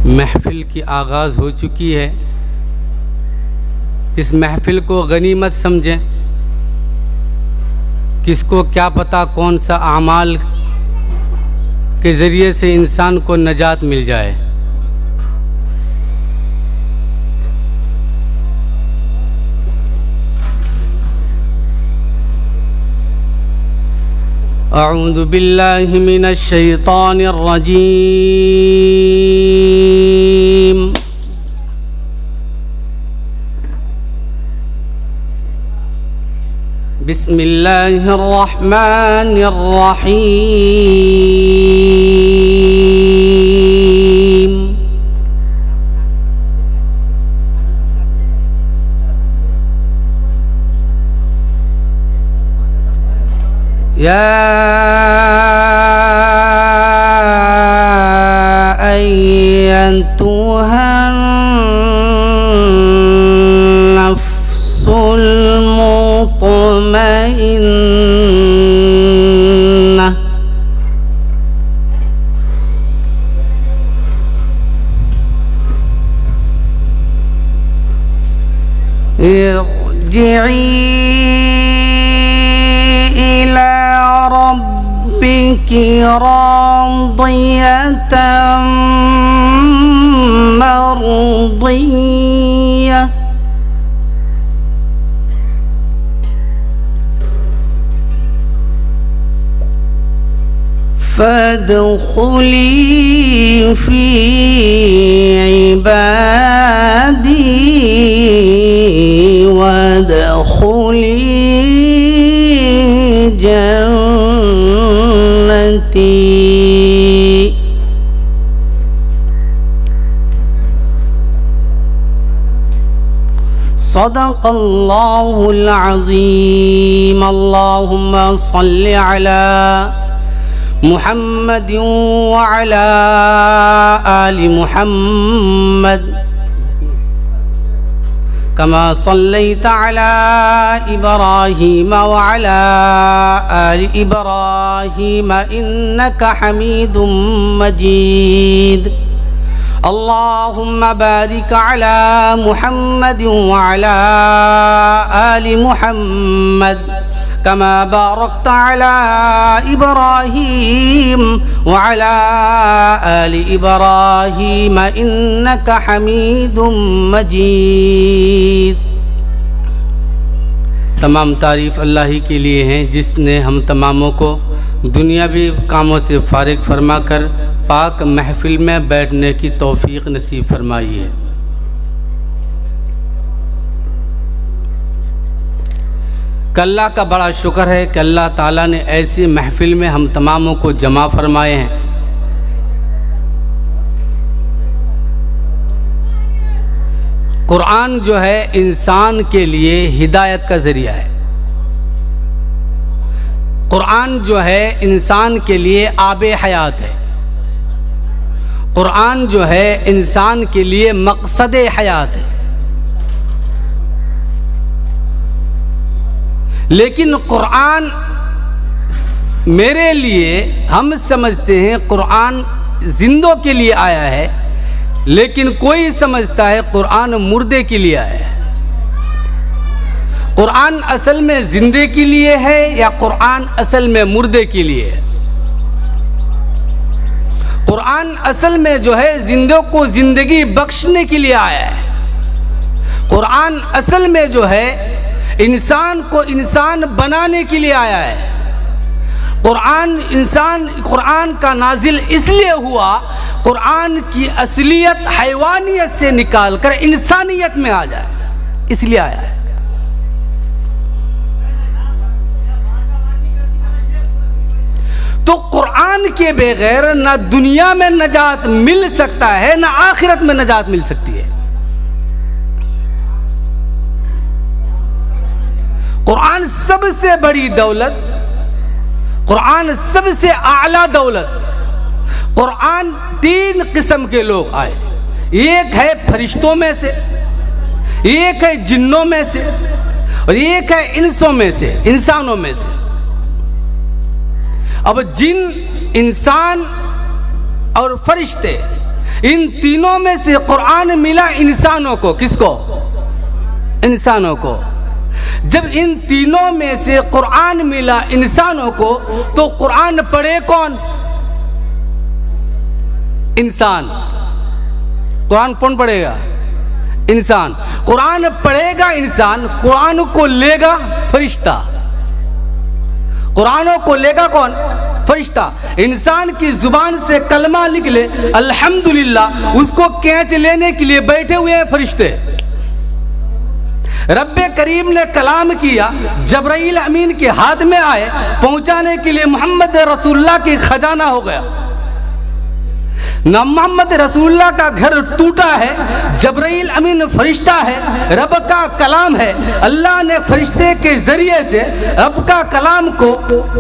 محفل کی آغاز ہو چکی ہے. اس محفل کو غنیمت سمجھیں. کس کو کیا پتہ کون سا اعمال کے ذریعے سے انسان کو نجات مل جائے. اعوذ باللہ من الشیطان الرجیم. بسم اللہ الرحمن الرحیم. یا ایتھا النفس المطمئنہ ارجعی ربك راضية مرضية فادخلي في عبادي وادخلي جنتی. صدق اللہ العظیم. اللہم صل علی محمد وعلی آل محمد كما صليت على إبراهيم وعلى آل إبراهيم إنك حميد مجيد. اللهم بارك على محمد وعلى آل محمد كما باركت على إبراهيم وعلى آل إبراهيم إنك حميد مجيد. تمام تعریف اللہ ہی کے لیے ہیں جس نے ہم تماموں کو دنیاوی کاموں سے فارغ فرما کر پاک محفل میں بیٹھنے کی توفیق نصیب فرمائی ہے. کہ اللہ کا بڑا شکر ہے کہ اللہ تعالیٰ نے ایسی محفل میں ہم تماموں کو جمع فرمائے ہیں. قرآن جو ہے انسان کے لیے ہدایت کا ذریعہ ہے. قرآن جو ہے انسان کے لیے آب حیات ہے. قرآن جو ہے انسان کے لیے مقصد حیات ہے. لیکن قرآن میرے لیے ہم سمجھتے ہیں قرآن زندوں کے لیے آیا ہے، لیکن کوئی سمجھتا ہے قرآن مردے کے لیے آیا ہے. قرآن اصل میں زندے کے لیے ہے یا قرآن اصل میں مردے کے لیے ہے؟ قرآن اصل میں جو ہے زندوں کو زندگی بخشنے کے لیے آیا ہے. قرآن اصل میں جو ہے انسان کو انسان بنانے کے لیے آیا ہے. قرآن کا نازل اس لیے ہوا قرآن کی اصلیت حیوانیت سے نکال کر انسانیت میں آ جائے، اس لیے آیا ہے. تو قرآن کے بغیر نہ دنیا میں نجات مل سکتا ہے نہ آخرت میں نجات مل سکتی ہے. قرآن سب سے بڑی دولت، قرآن سب سے اعلیٰ دولت. قرآن 3 قسم کے لوگ آئے. ایک ہے فرشتوں میں سے، ایک ہے جنوں میں سے، اور ایک ہے انسوں میں سے، انسانوں میں سے. اب جن، انسان اور فرشتے ان تینوں میں سے قرآن ملا انسانوں کو. کس کو؟ انسانوں کو. جب ان تینوں میں سے قرآن ملا انسانوں کو تو قرآن پڑھے کون؟ انسان. قرآن کون پڑھے گا؟ انسان. قرآن پڑھے گا انسان، قرآن کو لے گا فرشتہ. قرآن کو لے گا کون؟ فرشتہ. انسان کی زبان سے کلمہ لکھ لے الحمدللہ، اس کو کینچ لینے کے لیے بیٹھے ہوئے ہیں فرشتے. رب کریم نے کلام کیا، جبرائیل امین کے ہاتھ میں آئے، پہنچانے کے لیے محمد رسول اللہ کی خزانہ ہو گیا. نہ محمد رسول اللہ کا گھر ٹوٹا ہے، جبرائیل امین فرشتہ ہے، رب کا کلام ہے. اللہ نے فرشتے کے ذریعے سے رب کا کلام کو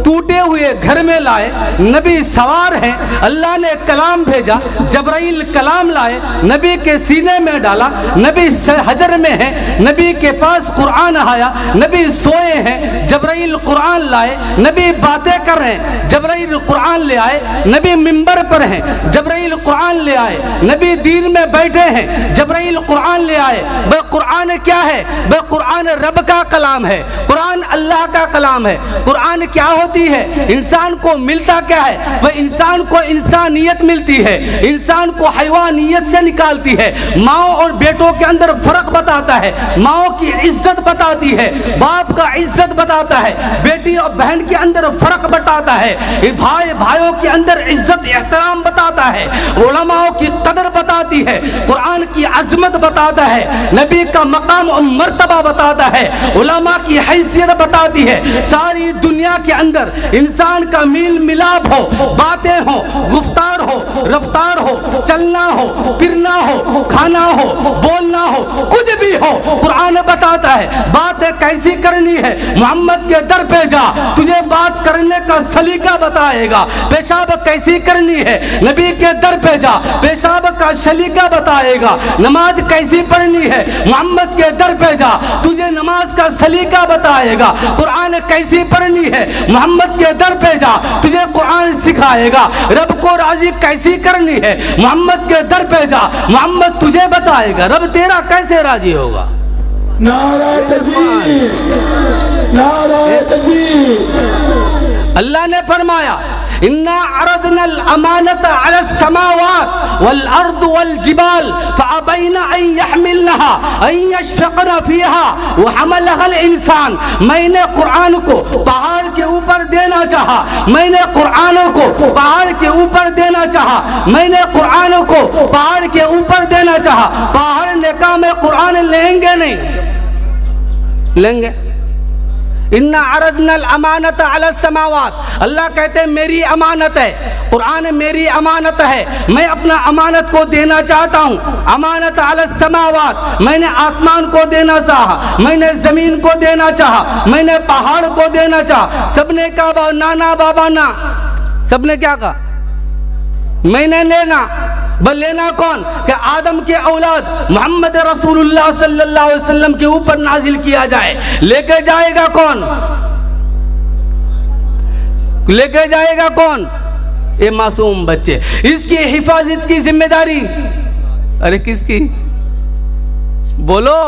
ٹوٹے ہوئے گھر میں لائے. نبی سوار ہیں، اللہ نے کلام بھیجا، جبرائیل کلام لائے، نبی کے سینے میں ڈالا. نبی حجر میں ہیں، نبی کے پاس قرآن آیا. نبی سوئے ہیں، جبرائیل قرآن لائے. نبی باتیں کر رہے ہیں، جبرائیل قرآن لے آئے. نبی منبر پر ہیں، جبرائیل قرآن لے آئے. نبی دین میں بیٹھے ہیں، جبرائیل قرآن لے آئے. بے قرآن کیا ہے؟ بے قرآن رب کا کلام ہے، قرآن اللہ کا کلام ہے. قرآن کیا ہوتی ہے؟ انسان کو ملتا کیا ہے؟ وہ انسان کو انسانیت ملتی ہے، انسان کو حیوانیت سے نکالتی ہے. ماؤں اور بیٹوں کے اندر فرق بتاتا ہے، ماؤں کی عزت بتاتی ہے، باپ کا عزت بتاتا ہے، بیٹی اور بہن کے اندر فرق بتاتا ہے، بھائی بھائیوں کے اندر عزت احترام بتاتا ہے، علماء کی قدر بتاتی ہے، قرآن کی عظمت بتاتا ہے، نبی کا مقام و مرتبہ بتاتا ہے، علماء کی حیثیت بتاتی ہے. ساری دنیا کے اندر انسان کا میل ملاپ ہو، باتیں ہو، گفتار ہو، رفتار ہو، چلنا ہو، پھرنا ہو، کھانا ہو، بولنا ہو، کچھ بھی ہو، قرآن بتاتا ہے. باتیں کیسی کرنی ہے؟ محمد کے در پہ جا، تجھے بات کرنے کا سلیقہ بتائے گا. پیشاب کیسی کرنی ہے؟ نبی کے در پہ جا، پیشاب کا سلیقہ بتائے گا. نماز کیسی پڑھنی ہے؟ محمد کے در پہ جا، تجھے نماز کا سلیقہ بتائے گا. قرآن کیسی پڑھنی ہے؟ محمد کے در پہ جا، تجھے قرآن سکھائے گا. رب کو راضی کیسی کرنی ہے؟ محمد کے در پہ جا، محمد تجھے بتائے گا. رب تیرا کیسے راضی ہوگا؟ نعرہ تکبیر، نعرہ تکبیر. اللہ نے فرمایا اِنَّا عَرَضْنَا الْأَمَانَةَ عَلَى السَّمَاوَاتِ وَالْأَرْضِ وَالْجِبَالِ فَأَبَيْنَ أَن يَحْمِلْنَهَا أَن يَشْفَقْنَ فِيهَا وَحَمَلَهَا الْإِنسَانُ. میں نے قرآن کو پہاڑ کے اوپر دینا چاہا، میں نے قرآن کو پہاڑ کے اوپر دینا چاہا، میں نے قرآن کو پہاڑ کے اوپر دینا چاہا. پہاڑ نے کہا میں قرآن لیں گے نہیں. لیں گے. اِنَّا عَرَضْنَا الْأَمَانَةَ عَلَى السَّمَاوَاتِ. اللہ کہتے ہیں میری امانت ہے، قرآن میری امانت ہے، میں اپنا امانت کو دینا چاہتا ہوں. امانت علی السماوات، میں نے آسمان کو دینا چاہا، میں نے زمین کو دینا چاہا، میں نے پہاڑ کو دینا چاہا. سب نے کہا نانا بابا نا، سب نے کیا کہا؟ میں نے لینا. بل لینا کون؟ کہ آدم کے اولاد محمد رسول اللہ صلی اللہ علیہ وسلم کے اوپر نازل کیا جائے. لے کے جائے گا کون؟ لے کے جائے گا کون؟ یہ معصوم بچے. اس کی حفاظت کی ذمہ داری ارے کس کی؟ بولو.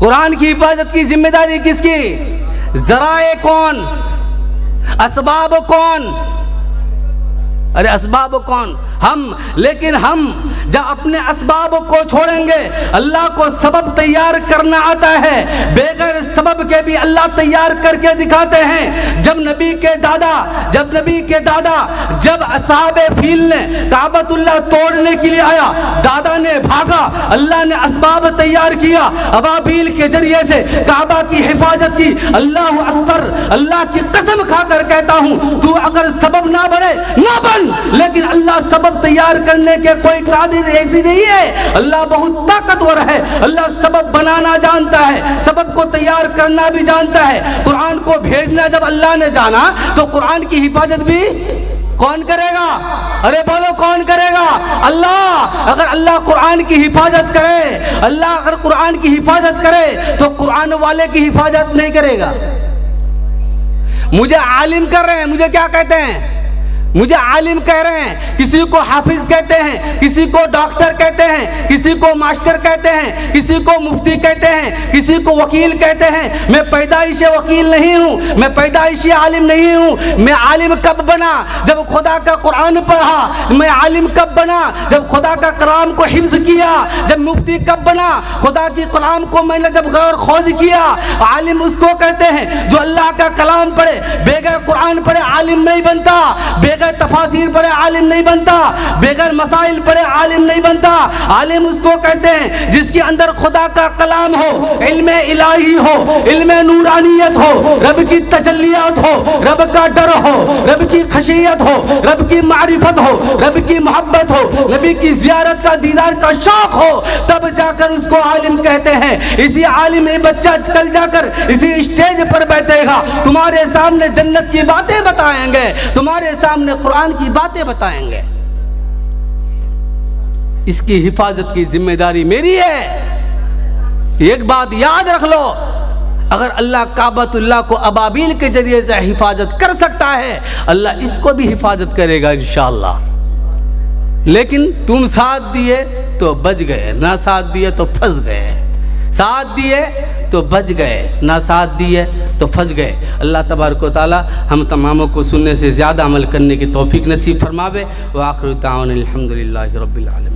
قرآن کی حفاظت کی ذمہ داری کس کی؟ ذرائع کون؟ اسباب کون؟ ارے اسباب کون؟ ہم. لیکن ہم جب اپنے اسباب کو چھوڑیں گے، اللہ کو سبب تیار کرنا آتا ہے، بغیر سبب کے بھی اللہ تیار کر کے دکھاتے ہیں. جب نبی کے دادا جب اصحاب فیل نے کعبۃ اللہ توڑنے کے لیے آیا، دادا نے بھاگا، اللہ نے اسباب تیار کیا، ابابیل کے ذریعے سے کعبہ کی حفاظت کی. اللہ اکبر. اللہ کی قسم کھا کر کہتا ہوں، تو اگر سبب نہ بنے نہ بن، لیکن اللہ سبب تیار کرنے کے کوئی قادر ایسی نہیں ہے. اللہ بہت طاقتور ہے. اللہ سبب بنانا جانتا ہے، سبب کو تیار کرنا بھی جانتا ہے. قرآن کو بھیجنا جب اللہ نے جانا تو قرآن کی حفاظت بھی کون کرے گا؟ ارے بولو کون کرے گا؟ اللہ. اگر اللہ قرآن کی حفاظت کرے، اللہ اگر قرآن کی حفاظت کرے تو قرآن والے کی حفاظت نہیں کرے گا. مجھے عالم کر رہے ہیں، مجھے کیا کہتے ہیں؟ مجھے عالم کہہ رہے ہیں، کسی کو حافظ کہتے ہیں، کسی کو ڈاکٹر کہتے ہیں، کسی کو ماسٹر کہتے ہیں، کسی کو مفتی کہتے ہیں، کسی کو وکیل کہتے ہیں۔ میں پیدائشی وکیل نہیں ہوں، میں پیدائشی عالم نہیں ہوں۔ میں عالم کب بنا؟ جب خدا کا قرآن پڑھا۔ میں عالم کب بنا؟ جب خدا کا کلام کو حفظ کیا۔ جب مفتی کب بنا؟ خدا کی کلام کو میں نے جب غور خوض کیا۔ عالم اس کو کہتے ہیں جو اللہ کا کلام پڑھے، بغیر قرآن پڑھے عالم نہیں بنتا، بغیر تفاسیر پڑھے عالم نہیں بنتا، بغیر مسائل پڑھے عالم نہیں بنتا۔ عالم اس کو کہتے ہیں جس کے اندر خدا کا کلام ہو، علم الہی ہو، علم نورانیت ہو، رب کی تجلیات ہو، رب کا ڈر ہو، رب کی خشیت ہو، رب کی معرفت ہو، رب کی محبت ہو، نبی کی زیارت کا دیدار کا شوق ہو، تب جا کر اس کو عالم کہتے ہیں۔ اسی عالم بچہ کل جا کر اسی اسٹیج پر بیٹھے گا، تمہارے سامنے جنت کی باتیں بتائیں گے، تمہارے سامنے قرآن کی باتیں بتائیں گے۔ اس کی حفاظت کی ذمہ داری میری ہے۔ ایک بات یاد رکھ لو، اگر اللہ کعبۃ اللہ کو ابابیل کے ذریعے سے حفاظت کر سکتا ہے، اللہ اس کو بھی حفاظت کرے گا انشاءاللہ۔ لیکن تم ساتھ دیے تو بچ گئے، نہ ساتھ دیے تو پھنس گئے۔ ساتھ دیے تو بچ گئے، نہ ساتھ دیے تو پھنس گئے۔ اللہ تبارک و تعالی ہم تماموں کو سننے سے زیادہ عمل کرنے کی توفیق نصیب فرماوے۔ وآخر دعوانا الحمدللہ رب العالمین۔